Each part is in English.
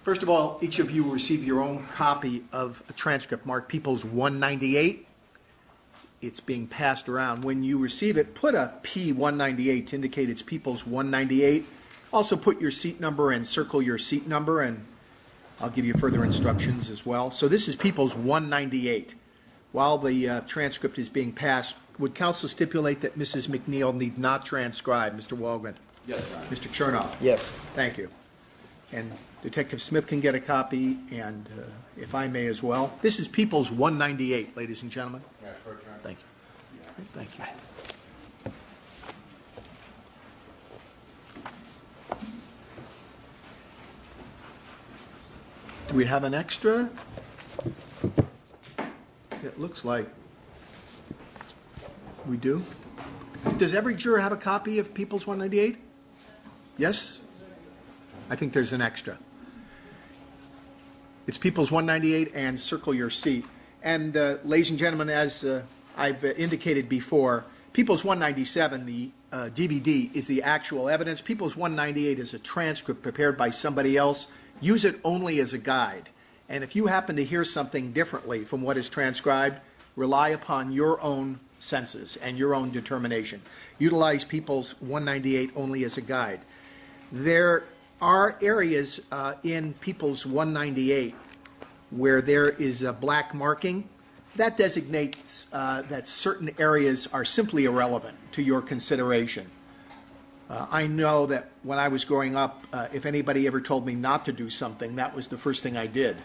First of all, each of you will receive your own copy of a transcript marked People's 198. It's being passed around. When you receive it, put a P198 to indicate it's People's 198. Also put your seat number and circle your seat number, and I'll give you further instructions as well. So this is People's 198. While the transcript is being passed, would counsel stipulate that Mrs. McNeil need not transcribe? Mr. Walgren? Yes, Your Honor. Mr. Chernoff? Yes. Thank you. And Detective Smith can get a copy, and if I may as well. This is People's 198, ladies and gentlemen. Yeah, Thank you. Thank you. Do we have an extra? It looks like we do. Does every juror have a copy of People's 198? Yes? I think there's an extra. It's People's 198, and circle your seat. And ladies and gentlemen, as I've indicated before, People's 197, the DVD, is the actual evidence. People's 198 is a transcript prepared by somebody else. Use it only as a guide. And if you happen to hear something differently from what is transcribed, rely upon your own senses and your own determination. Utilize People's 198 only as a guide. There are areas in People's 198 where there is a black marking. That designates that certain areas are simply irrelevant to your consideration. I know that when I was growing up, if anybody ever told me not to do something, that was the first thing I did.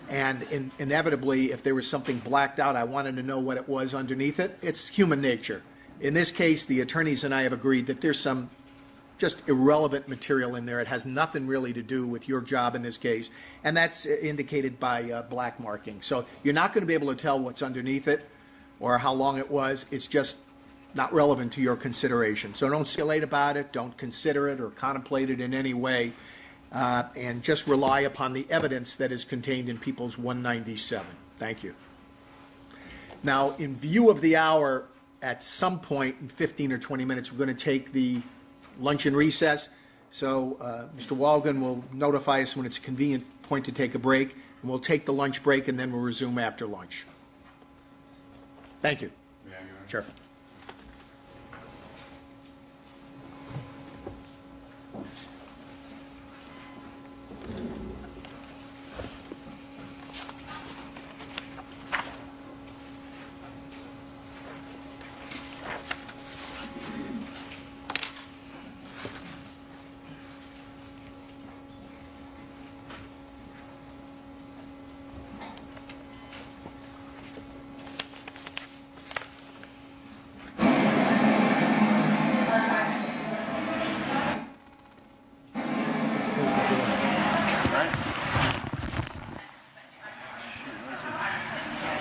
And inevitably, if there was something blacked out, I wanted to know what it was underneath it. It's human nature. In this case, the attorneys and I have agreed that there's some just irrelevant material in there. It has nothing really to do with your job in this case, and that's indicated by black marking. So you're not going to be able to tell what's underneath it or how long it was. It's just not relevant to your consideration. So don't speculate about it, don't consider it or contemplate it in any way, and just rely upon the evidence that is contained in People's 197. Thank you. Now, in view of the hour, at some point in 15 or 20 minutes, we're going to take the lunch and recess. So Mr. Walgren will notify us when it's a convenient point to take a break, and we'll take the lunch break, and then we'll resume after lunch. Thank you. Sure.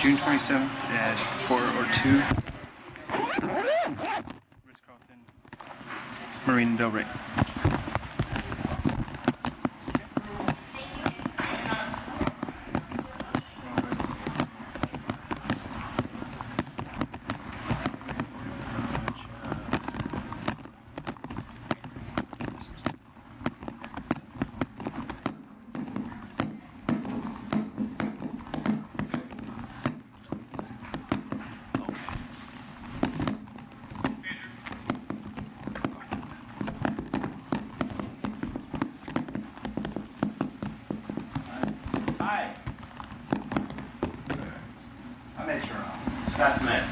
June 27th at 4 or 2. Ritz-Carlton, Marina Del Rey. Scott Smith.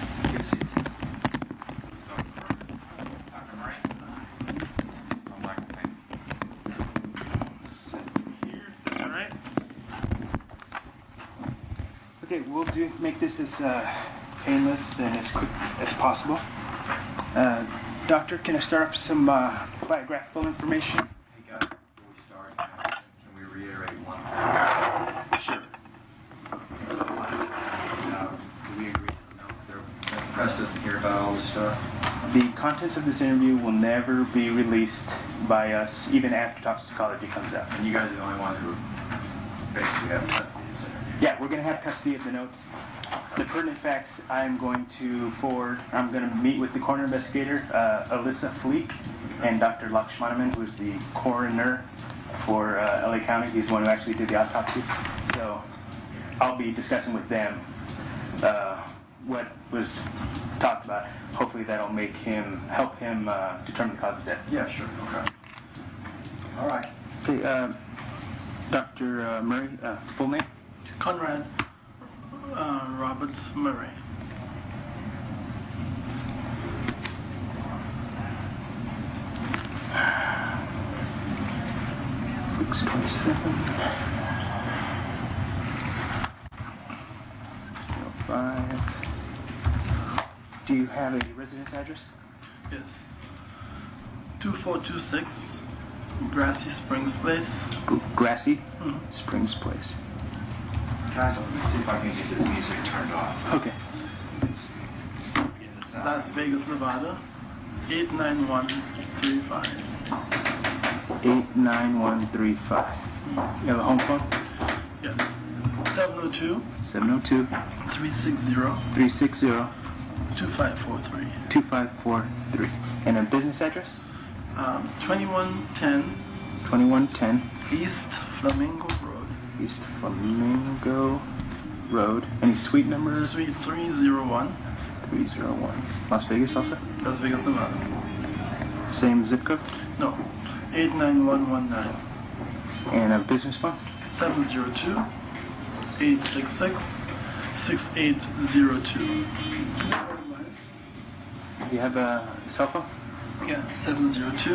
Okay, we'll make this as painless and as quick as possible. Doctor, can I start off with some biographical information? Hey guys, before we start, can we reiterate one thing? Sure. Do we agree? No, the press doesn't hear about all this stuff. The contents of this interview will never be released by us, even after toxicology comes out. And you guys are the only ones who basically have custody of this interview. Yeah, we're going to have custody of the notes. The pertinent facts I'm going to forward. I'm going to meet with the coroner investigator, Alyssa Fleek, and Dr. Lakshmanaman, who is the coroner for LA County. He's the one who actually did the autopsy. So I'll be discussing with them what was talked about. Hopefully that'll help him determine the cause of death. Yeah, sure. Okay. All right. Okay, Dr. Murray, full name? Conrad Robert Murray. Do you have a residence address? Yes. 2426 Grassy Springs Place. Grassy Springs Place. Guys, let me see if I can get this music turned off. Okay. Las Vegas, Nevada. 89135. 89135. You have a home phone? Yes. 702 702 360 360 2543. 2543. And a business address? 2110 2110 East Flamingo Road. East Flamingo Road. Any suite number? Suite 301. 301. Las Vegas also? Las Vegas, Nevada. Same zip code? No. 89119. And a business phone? 702 866 6802. Do you have a cell phone? Yeah, 702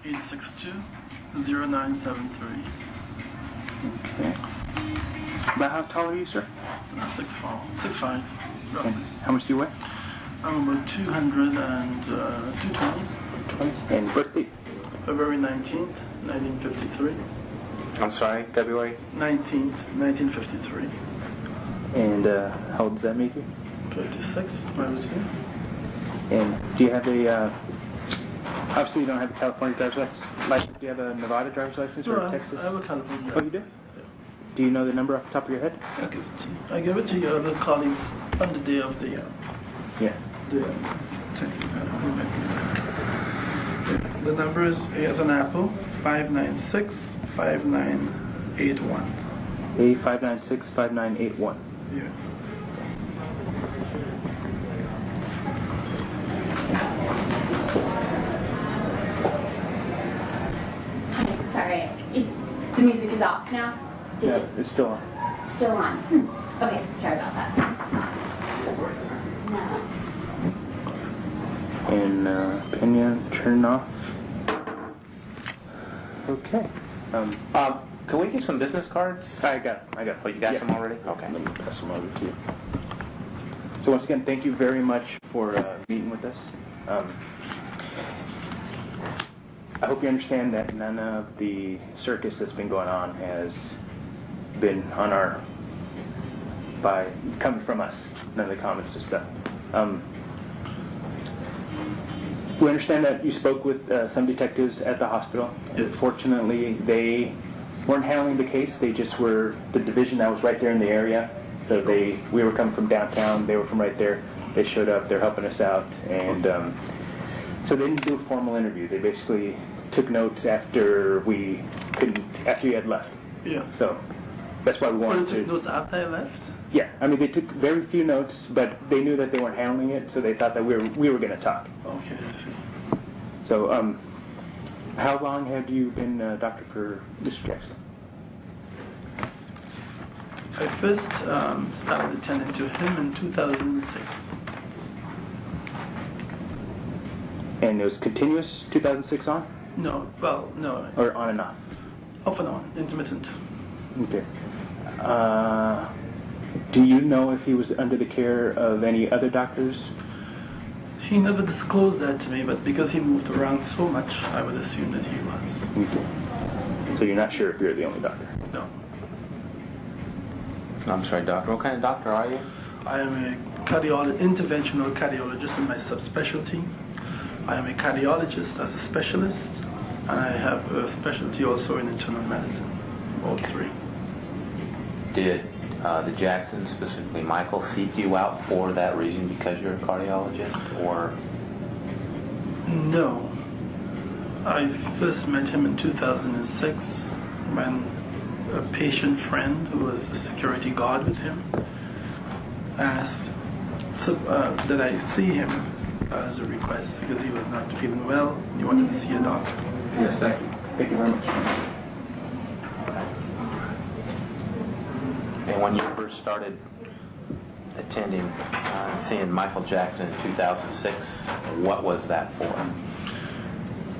862 0973. Okay. About how tall are you, sir? 6'5". And how much do you weigh? I'm about 220. And birthday? February 19th, 1953. I'm sorry, February? 19th, 1953. And how old does that make you? 56, my birthday. And do you have a, obviously you don't have a California driver's license. Do you have a Nevada driver's license or a Texas? I have a California. Oh, you do? Yeah. Do you know the number off the top of your head? I'll give it to you. I give it to your other colleagues on the day of the Yeah. The number is as an apple 596 5981. A596 5981. Yeah. Sorry, the music is off now? Yeah, it's still on. Still on? Okay, sorry about that. No. And Pena, turn off. Okay. Can we get some business cards? I got it. Oh, you got Yeah. some already? Okay. Let me pass them over to you. So once again, thank you very much for meeting with us. I hope you understand that none of the circus that's been going on has been coming from us. None of the comments and stuff. We understand that you spoke with some detectives at the hospital. Yes. Fortunately, they weren't handling the case. They just were the division that was right there in the area. So we were coming from downtown. They were from right there. They showed up. They're helping us out, and so they didn't do a formal interview. They basically took notes after you had left. Yeah. So that's why we wanted Took to. notes after I left? Yeah, I mean they took very few notes, but they knew that they weren't handling it, so they thought that we were going to talk. Okay, I see. So, how long have you been a doctor for Mr. Jackson? I first started attending to him in 2006. And it was continuous 2006 on? No, Or on and off? off and on, intermittent. Okay. Do you know if he was under the care of any other doctors? He never disclosed that to me, but because he moved around so much, I would assume that he was. Okay. So you're not sure if you're the only doctor? No. I'm sorry, doctor. What kind of doctor are you? I am a interventional cardiologist in my subspecialty. I am a cardiologist as a specialist, and I have a specialty also in internal medicine, all three. Did the Jacksons, specifically Michael, seek you out for that reason because you're a cardiologist, or? No. I first met him in 2006 when a patient friend who was a security guard with him asked that I see him as a request because he was not feeling well. He wanted to see a doctor. Yes, thank you. Thank you very much. And when you first started attending and seeing Michael Jackson in 2006, what was that for?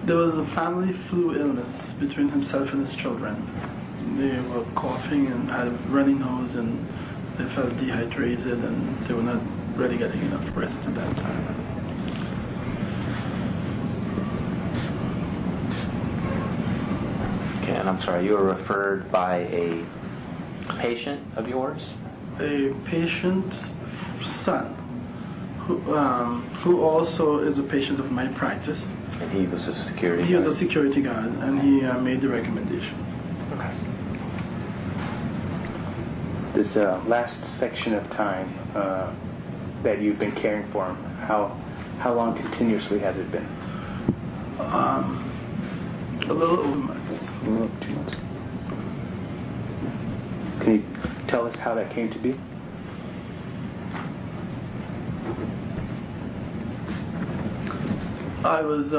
There was a family flu illness between himself and his children. They were coughing and had a runny nose, and they felt dehydrated, and they were not really getting enough rest at that time. Okay, and I'm sorry, you were referred by a patient of yours? A patient's son, who also is a patient of my practice. And he was a security He was a guard? security guard, and he made the recommendation. Okay. This last section of time that you've been caring for him, how long continuously has it been? A little over months. 2 months. Can you tell us how that came to be? I was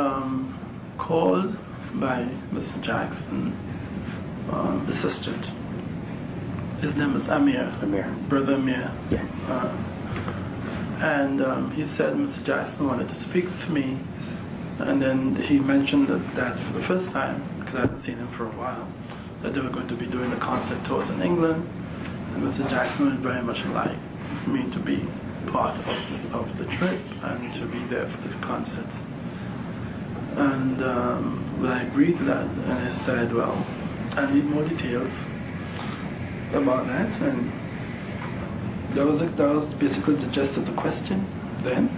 called by Mr. Jackson, assistant. His name is Amir. Amir. Brother Amir. Yeah. And he said Mr. Jackson wanted to speak with me. And then he mentioned that for the first time, because I hadn't seen him for a while, that they were going to be doing the concert tours in England. And Mr. Jackson would very much like me to be part of the trip and to be there for the concerts. And well, I agreed to that, and I said, well, I need more details about that. And that was basically the gist of the question. Then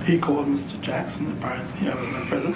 he called Mr. Jackson. Apparently, I was not present.